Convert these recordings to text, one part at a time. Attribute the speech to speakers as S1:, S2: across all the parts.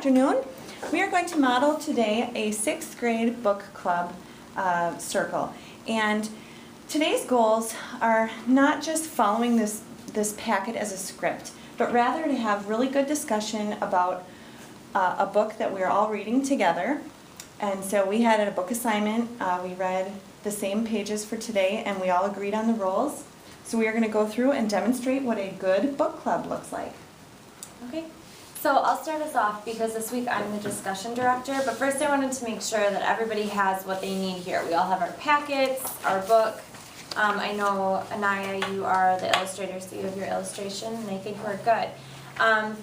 S1: afternoon. We are going to model today a 6th grade book club circle. And today's goals are not just following this packet as a script, but rather to have really good discussion about a book that we're all reading together. And so we had a book assignment. We read the same pages for today, and we all agreed on the roles. So we are going to go through and demonstrate what a good book club looks like.
S2: Okay, so I'll start us off because this week I'm the discussion director, but first I wanted to make sure that everybody has what they need here. We all have our packets, our book. I know, Anaya, you are the illustrator, so you have your illustration, and I think we're good.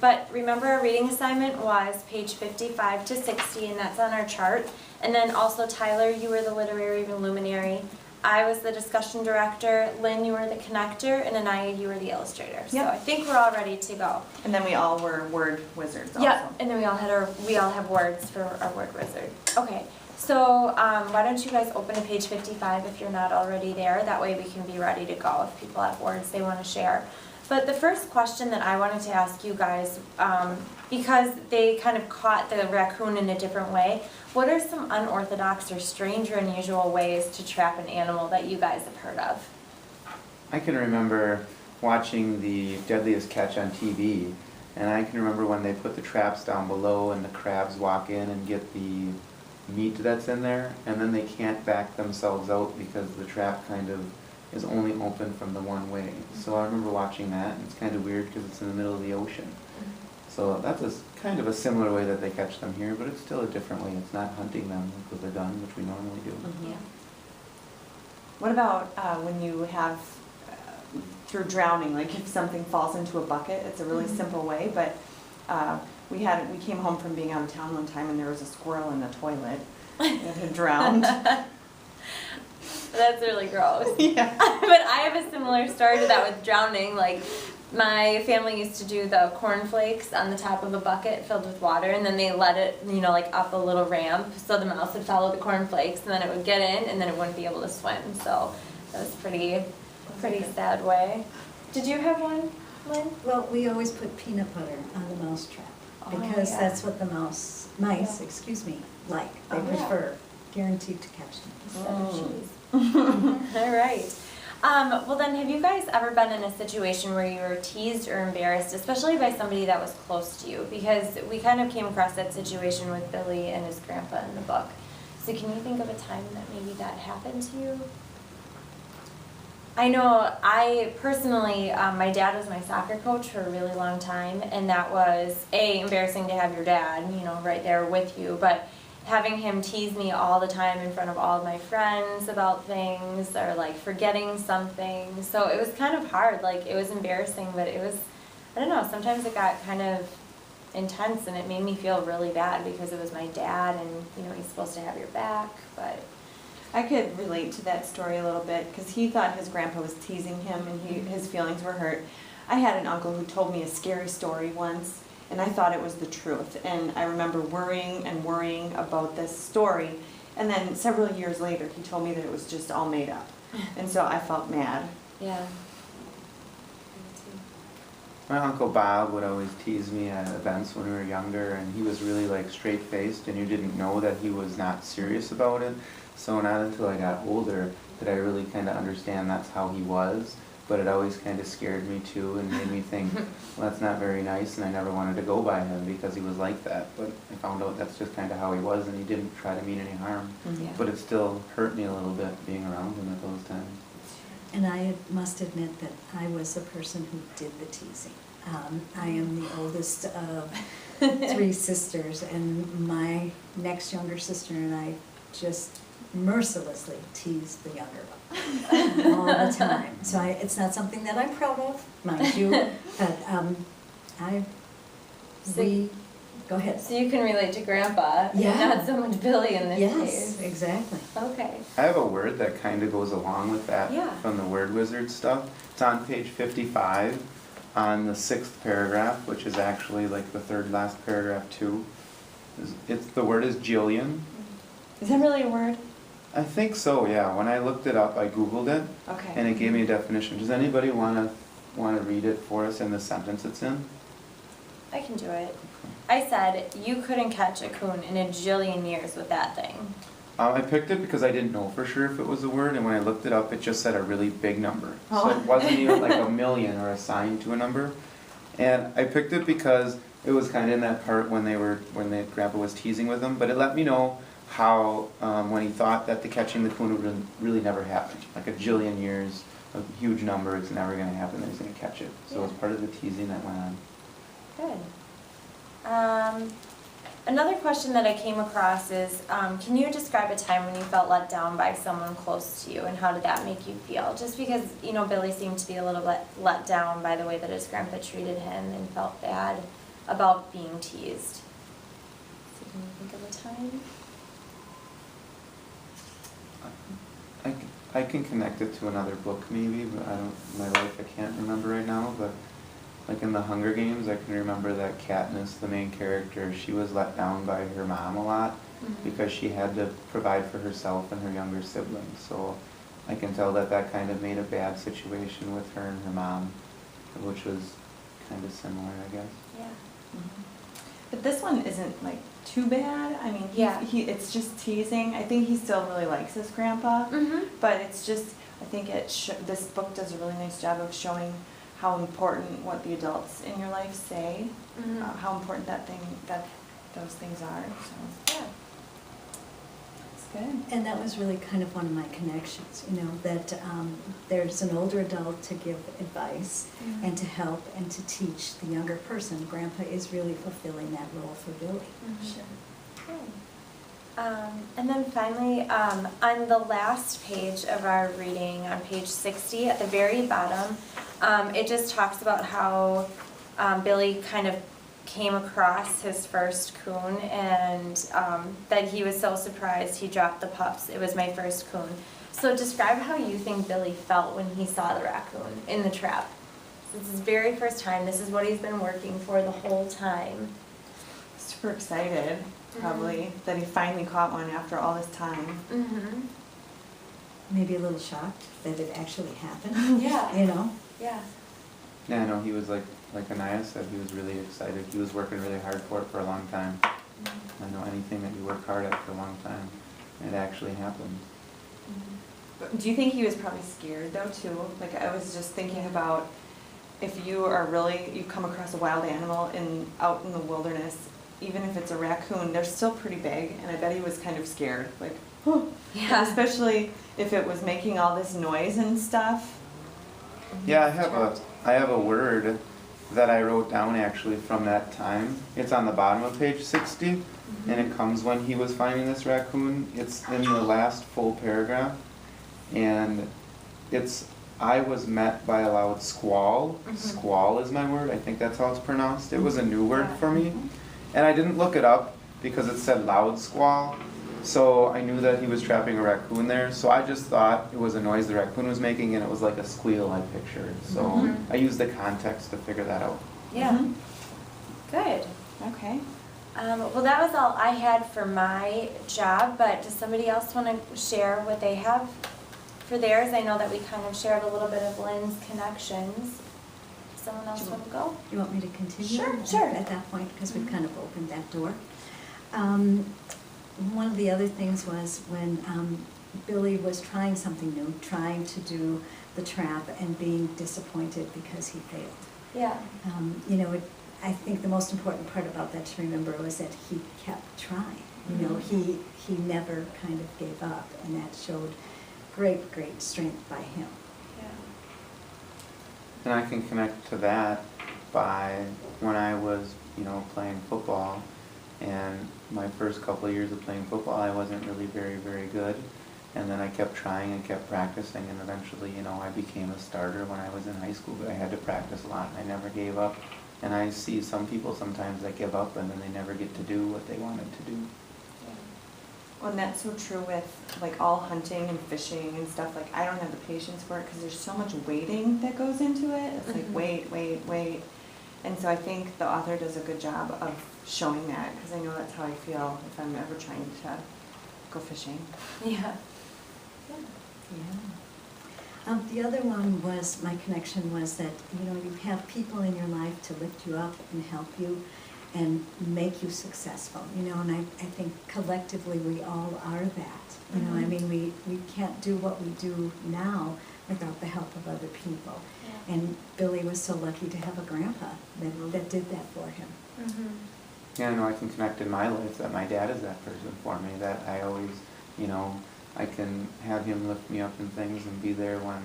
S2: But remember, our reading assignment was page 55 to 60, and that's on our chart. And then also, Tyler, you were the literary luminary. I was the discussion director, Lynn, you were the connector, and Anaya, you were the illustrator. So I think we're all ready to go.
S1: And then we all were word wizards also.
S2: Yeah, and then we all have words for our word wizard. Okay, so why don't you guys open to page 55 if you're not already there? That way we can be ready to go if people have words they want to share. But the first question that I wanted to ask you guys, because they kind of caught the raccoon in a different way, what are some unorthodox or strange or unusual ways to trap an animal that you guys have heard of?
S3: I can remember watching the Deadliest Catch on TV, and I can remember when they put the traps down below and the crabs walk in and get the meat that's in there, and then they can't back themselves out because the trap kind of is only open from the one way. So I remember watching that, and it's kind of weird because it's in the middle of the ocean. So that's kind of a similar way that they catch them here, but it's still a different way. It's not hunting them with a gun, which we normally do.
S2: Yeah.
S1: What about when you have, through drowning, like if something falls into a bucket, it's a really simple way, but we came home from being out of town one time and there was a squirrel in the toilet that had drowned.
S2: That's really gross.
S1: Yeah.
S2: But I have a similar story to that with drowning. Like, my family used to do the cornflakes on the top of a bucket filled with water, and then they let it, like up a little ramp so the mouse would follow the cornflakes, and then it would get in, and then it wouldn't be able to swim. So that was pretty sad way. Did you have one, Lynn?
S4: Well, we always put peanut butter on the mouse trap because that's what the mice, like. They prefer, guaranteed to catch them.
S2: Instead of cheese. All right. Well then, have you guys ever been in a situation where you were teased or embarrassed, especially by somebody that was close to you? Because we kind of came across that situation with Billy and his grandpa in the book. So can you think of a time that maybe that happened to you? I know I personally, my dad was my soccer coach for a really long time, and that was, embarrassing to have your dad, right there with you, but having him tease me all the time in front of all of my friends about things or like forgetting something. So it was kind of hard. Like, it was embarrassing, but it was, I don't know, sometimes it got kind of intense and it made me feel really bad because it was my dad and, he's supposed to have your back, but.
S1: I could relate to that story a little bit because he thought his grandpa was teasing him and his feelings were hurt. I had an uncle who told me a scary story once, and I thought it was the truth. And I remember worrying about this story. And then several years later, he told me that it was just all made up. And so I felt mad.
S2: Yeah.
S3: My Uncle Bob would always tease me at events when we were younger, and he was really like straight-faced, and you didn't know that he was not serious about it. So not until I got older did I really kind of understand that's how he was. But it always kind of scared me too and made me think, well, that's not very nice, and I never wanted to go by him because he was like that. But I found out that's just kind of how he was, and he didn't try to mean any harm.
S2: Yeah.
S3: But it still hurt me a little bit being around him at those times.
S4: And I must admit that I was the person who did the teasing. I am the oldest of 3 sisters, and my next younger sister and I just mercilessly teased the younger one all the time. So it's not something that I'm proud of, mind you, but go ahead.
S2: So you can relate to Grandpa,
S4: Yeah.
S2: not so much Billy in this
S4: Yes,
S2: case.
S4: exactly.
S2: Okay.
S3: I have a word that kind of goes along with that from the word wizard stuff. It's on page 55 on the 6th paragraph, which is actually like the 3rd last paragraph too. The word is Jillian.
S1: Is that really a word?
S3: I think so, yeah. When I looked it up, I Googled it,
S1: Okay.
S3: and it gave me a definition. Does anybody want to read it for us in the sentence it's in?
S2: I can do it. I said you couldn't catch a coon in a jillion years with that thing.
S3: I picked it because I didn't know for sure if it was a word, and when I looked it up, it just said a really big number. So
S1: Oh.
S3: it wasn't even like a million or assigned to a number. And I picked it because it was kind of in that part when Grandpa was teasing with him, but it let me know how, when he thought that the catching the coon would really never happen. Like a jillion years, a huge number, it's never gonna happen that he's gonna catch it. So it was part of the teasing that went on.
S2: Good. Another question that I came across is, can you describe a time when you felt let down by someone close to you, and how did that make you feel? Just because, you know, Billy seemed to be a little bit let down by the way that his grandpa treated him and felt bad about being teased. So can you think of a time?
S3: I can connect it to another book maybe, but my life I can't remember right now, but like in the Hunger Games, I can remember that Katniss, the main character, she was let down by her mom a lot because she had to provide for herself and her younger siblings. So I can tell that that kind of made a bad situation with her and her mom, which was kind of similar, I guess.
S2: Yeah.
S1: But this one isn't like too bad. I mean,
S2: Yeah.
S1: it's just teasing. I think he still really likes his grandpa, but it's just, I think this book does a really nice job of showing how important what the adults in your life say, how important that those things are. So
S2: Yeah.
S1: it's good.
S4: And that was really kind of one of my connections, you know, that there's an older adult to give advice and to help and to teach the younger person. Grandpa is really fulfilling that role for Billy.
S2: Sure. Good. And then finally, on the last page of our reading, on page 60, at the very bottom, it just talks about how Billy kind of came across his first coon, and that he was so surprised he dropped the pups. It was my first coon. So describe how you think Billy felt when he saw the raccoon in the trap. This is his very first time. This is what he's been working for the whole time.
S1: Super excited, probably, that he finally caught one after all this time.
S2: Mm-hmm.
S4: Maybe a little shocked that it actually happened,
S2: Yeah.
S4: you know?
S2: Yeah.
S3: Yeah, no, he was like Anaya said, he was really excited. He was working really hard for it for a long time. I know anything that you work hard at for a long time, it actually happened.
S1: Do you think he was probably scared though too? Like I was just thinking about if you come across a wild animal out in the wilderness, even if it's a raccoon, they're still pretty big, and I bet he was kind of scared, like, oh.
S2: Yeah.
S1: Especially if it was making all this noise and stuff.
S3: Yeah, I have a word that I wrote down actually from that time. It's on the bottom of page 60, and it comes when he was finding this raccoon. It's in the last full paragraph, and it's, I was met by a loud squall. Squall is my word, I think that's how it's pronounced. It was a new word for me, and I didn't look it up because it said loud squall. So I knew that he was trapping a raccoon there, so I just thought it was a noise the raccoon was making, and it was like a squeal I pictured. So I used the context to figure that out.
S2: Yeah. Good.
S1: Okay.
S2: Well, that was all I had for my job, but does somebody else want to share what they have for theirs? I know that we kind of shared a little bit of Lynn's connections. Someone else want to go?
S4: You want me to continue?
S2: Sure.
S4: At that point, because we've kind of opened that door. One of the other things was when Billy was trying something new, trying to do the trap and being disappointed because he failed.
S2: Yeah.
S4: You know, I think the most important part about that to remember was that he kept trying. You know, he never kind of gave up, and that showed great, great strength by him.
S3: And I can connect to that by when I was, playing football, and my first couple of years of playing football, I wasn't really very, very good. And then I kept trying and kept practicing, and eventually, I became a starter when I was in high school, but I had to practice a lot, and I never gave up. And I see some people sometimes that give up, and then they never get to do what they wanted to do.
S1: Well, and that's so true with like all hunting and fishing and stuff. Like I don't have the patience for it because there's so much waiting that goes into it. It's like wait. And so I think the author does a good job of showing that, because I know that's how I feel if I'm ever trying to go fishing.
S2: Yeah.
S4: Yeah. The other one was, my connection was that, you have people in your life to lift you up and help you and make you successful, and I think collectively we all are that. I mean, we can't do what we do now without the help of other people.
S2: Yeah.
S4: And Billy was so lucky to have a grandpa that did that for him.
S2: Mm-hmm.
S3: Yeah, I know I can connect in my life that my dad is that person for me, that I always, I can have him lift me up in things and be there when,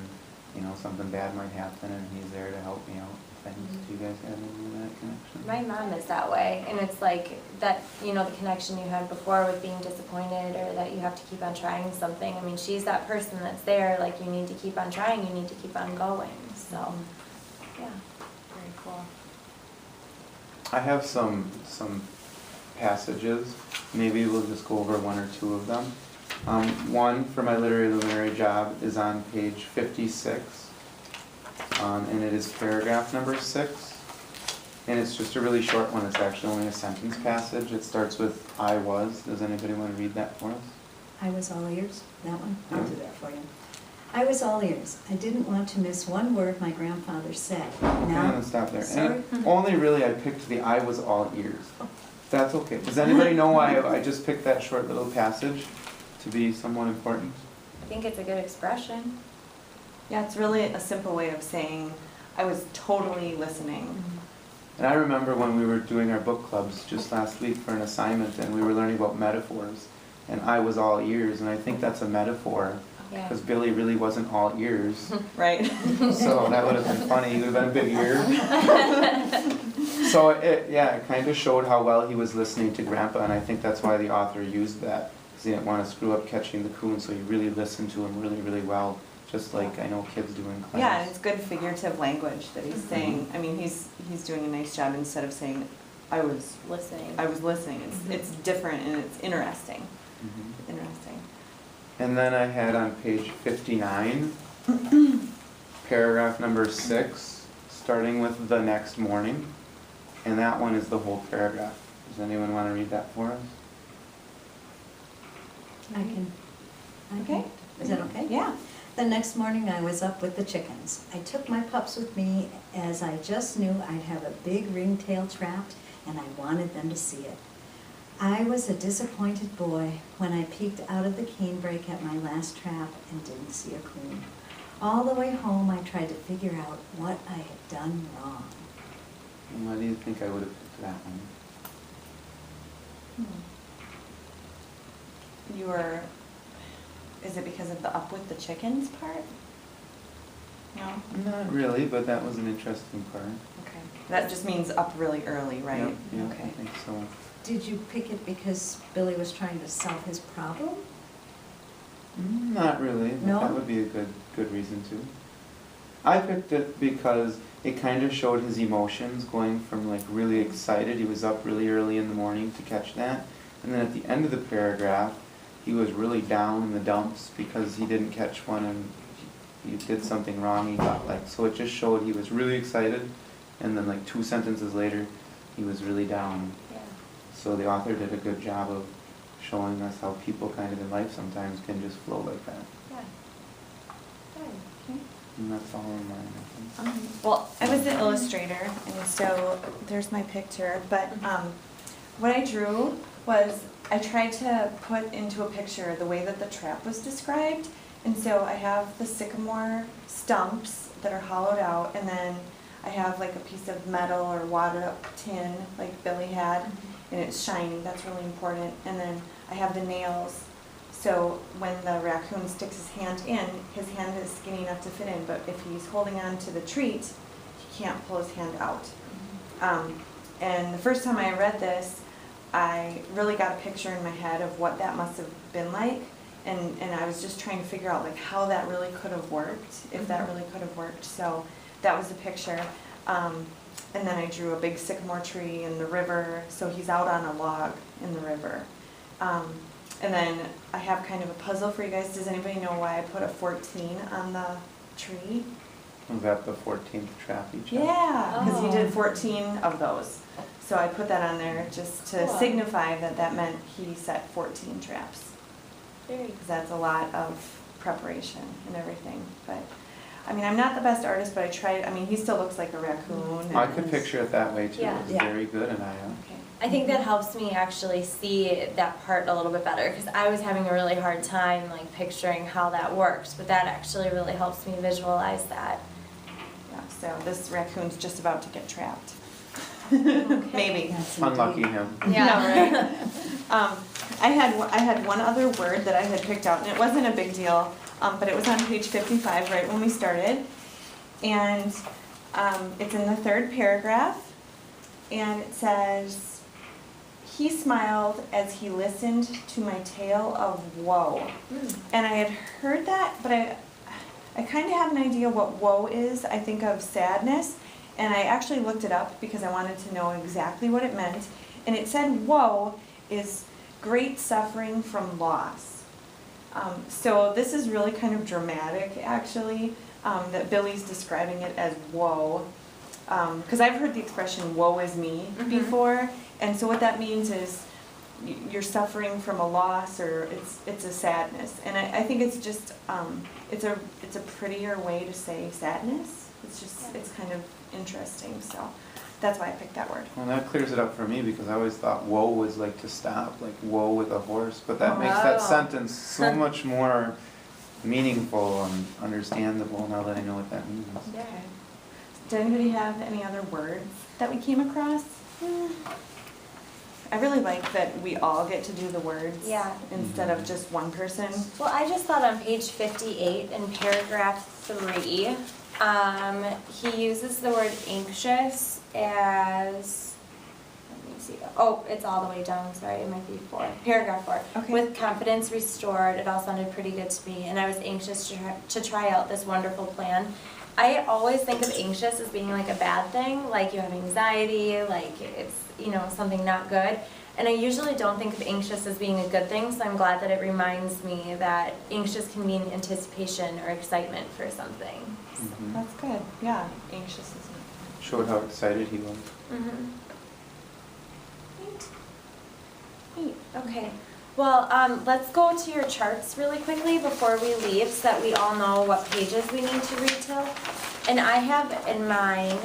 S3: something bad might happen, and he's there to help me out with things. Do you guys have any of that connection?
S2: My mom is that way, and it's like that, the connection you had before with being disappointed or that you have to keep on trying something. I mean, she's that person that's there, like, you need to keep on trying, you need to keep on going. So, yeah, very cool.
S3: I have some passages. Maybe we'll just go over one or two of them. One for my literary luminary job is on page 56, and it is paragraph number 6. And it's just a really short one. It's actually only a sentence passage. It starts with "I was." Does anybody want to read that for us?
S4: I was all ears, that one? I'll
S3: Yeah.
S4: do that for you. I was all ears. I didn't want to miss one word my grandfather said.
S3: I'm
S4: Now,
S3: gonna stop there.
S4: Sorry?
S3: And only really I picked the "I was all ears." That's okay. Does anybody know why I just picked that short little passage to be somewhat important?
S2: I think it's a good expression.
S1: Yeah, it's really a simple way of saying, I was totally listening.
S3: And I remember when we were doing our book clubs just last week for an assignment, and we were learning about metaphors, and I was all ears, and I think that's a metaphor,
S2: Yeah.
S3: because Billy really wasn't all ears,
S1: Right?
S3: so that would have been funny. He would have been a big ear. So it kind of showed how well he was listening to Grandpa, and I think that's why the author used that, because he didn't want to screw up catching the coon, so he really listened to him really, really well, just like I know kids do in class.
S1: Yeah, and it's good figurative language that he's
S2: Mhm.
S1: saying. I mean, he's doing a nice job instead of saying, I was
S2: Listening.
S1: listening. It's different and it's interesting.
S3: Mhm.
S1: Interesting.
S3: And then I had on page 59, paragraph number 6, starting with "the next morning." And that one is the whole paragraph. Does anyone want to read that for us?
S4: I can.
S1: Okay.
S4: Is that okay?
S1: Yeah.
S4: The next morning, I was up with the chickens. I took my pups with me, as I just knew I'd have a big ringtail trapped, and I wanted them to see it. I was a disappointed boy when I peeked out of the canebrake at my last trap and didn't see a coon. All the way home, I tried to figure out what I had done wrong.
S3: And why do you think I would have picked that one?
S1: You were, is it because of the up with the chickens part? No?
S3: Not really, but that was an interesting part.
S1: Okay. That just means up really early, right?
S3: Yep, yep, I
S1: Okay.
S3: think so.
S4: Did you pick it because Billy was trying to solve his problem?
S3: Not really, but
S4: No?
S3: that would be a good reason to. I picked it because it kind of showed his emotions going from like really excited, he was up really early in the morning to catch that, and then at the end of the paragraph, he was really down in the dumps because he didn't catch one and he did something wrong, he got like, so it just showed he was really excited, and then like 2 sentences later, he was really down.
S2: Yeah.
S3: So the author did a good job of showing us how people kind of in life sometimes can just flow like that.
S2: Yeah. Good.
S1: Okay.
S3: And that's all in mine, I think.
S1: Well, I was the illustrator, and so there's my picture, but what I drew was, I tried to put into a picture the way that the trap was described, and so I have the sycamore stumps that are hollowed out, and then I have like a piece of metal or watered up tin like Billy had, and it's shiny, that's really important, and then I have the nails. So when the raccoon sticks his hand in, his hand is skinny enough to fit in, but if he's holding on to the treat, he can't pull his hand out. And the first time I read this, I really got a picture in my head of what that must have been like, and I was just trying to figure out like how that really could have worked, if that really could have worked. So that was the picture. And then I drew a big sycamore tree in the river, so he's out on a log in the river. And then I have kind of a puzzle for you guys. Does anybody know why I put a 14 on the tree?
S3: Was that the 14th trap each had?
S1: Yeah, because he
S2: Oh.
S1: did 14 of those. So I put that on there just to
S2: Cool.
S1: signify that that meant he set 14 traps.
S2: Very
S1: Because that's a lot of preparation and everything. But I mean, I'm not the best artist, but I tried, I mean, he still looks like a raccoon.
S3: I
S1: and-
S3: could picture it that way too.
S2: Yeah.
S3: It's
S4: Yeah.
S3: very good, and
S1: Okay.
S2: I think that helps me actually see that part a little bit better because I was having a really hard time like picturing how that works, but that actually really helps me visualize that.
S1: Yeah, so this raccoon's just about to get trapped. Maybe.
S4: Yes,
S3: unlucky
S4: indeed.
S3: him.
S1: Yeah, right. I had one other word that I had picked out, and it wasn't a big deal, but it was on page 55, right when we started. And it's in the third paragraph, and it says, "He smiled as he listened to my tale of woe." And I had heard that, but I kind of have an idea what woe is. I think of sadness, and I actually looked it up because I wanted to know exactly what it meant. And it said woe is great suffering from loss. So this is really kind of dramatic, actually, that Billy's describing it as woe. Because I've heard the expression woe is me
S2: Mhm.
S1: before, and so what that means is you're suffering from a loss, or it's a sadness. And I think it's just it's a prettier way to say sadness. It's kind of interesting, so that's why I picked that word.
S3: Well, that clears it up for me because I always thought woe was like to stop, like woe with a horse. But that makes that
S2: Oh.
S3: sentence so much more meaningful and understandable now that I know what that means.
S2: Yeah.
S1: Did anybody have any other words that we came across? I really like that we all get to do the words
S2: Yeah.
S1: instead of just one person.
S2: Well, I just thought on page 58 in paragraph 3, he uses the word anxious as, let me see, oh, it's all the way down, sorry, it might be 4, paragraph 4.
S1: Okay.
S2: With confidence restored, it all sounded pretty good to me, and I was anxious to try out this wonderful plan. I always think of anxious as being like a bad thing, like you have anxiety, like it's, you know, something not good. And I usually don't think of anxious as being a good thing, so I'm glad that it reminds me that anxious can mean anticipation or excitement for something.
S3: Mhm.
S1: That's good. Yeah, anxious is.
S3: Showed how excited he was.
S2: Mm-hmm. Neat. Okay. Well, let's go to your charts really quickly before we leave so that we all know what pages we need to read till. And I have in mind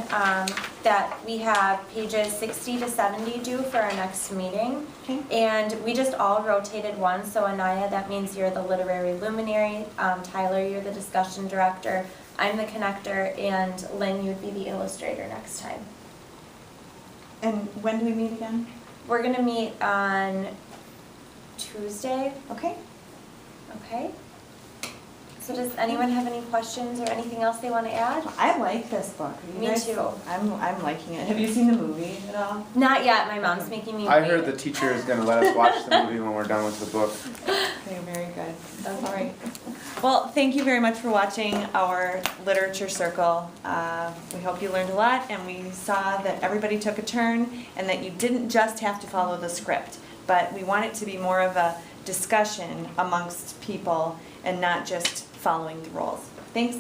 S2: that we have pages 60 to 70 due for our next meeting.
S1: Okay.
S2: And we just all rotated one, so Anaya, that means you're the literary luminary, Tyler, you're the discussion director, I'm the connector, and Lynn, you'd be the illustrator next time.
S1: And when do we meet again?
S2: We're gonna meet on Tuesday,
S1: Okay.
S2: okay? So does anyone have any questions or anything else they want to add?
S1: I like this book. You
S2: Me
S1: guys-
S2: too.
S1: I'm liking it. Have you seen the movie at all?
S2: Not yet, my mom's making me
S3: I
S2: wait.
S3: heard the teacher is going to let us watch the movie when we're done with the book.
S1: Okay, very good. All right. Well, thank you very much for watching our literature circle. We hope you learned a lot, and we saw that everybody took a turn, and that you didn't just have to follow the script, but we want it to be more of a discussion amongst people and not just following the rules. Thanks.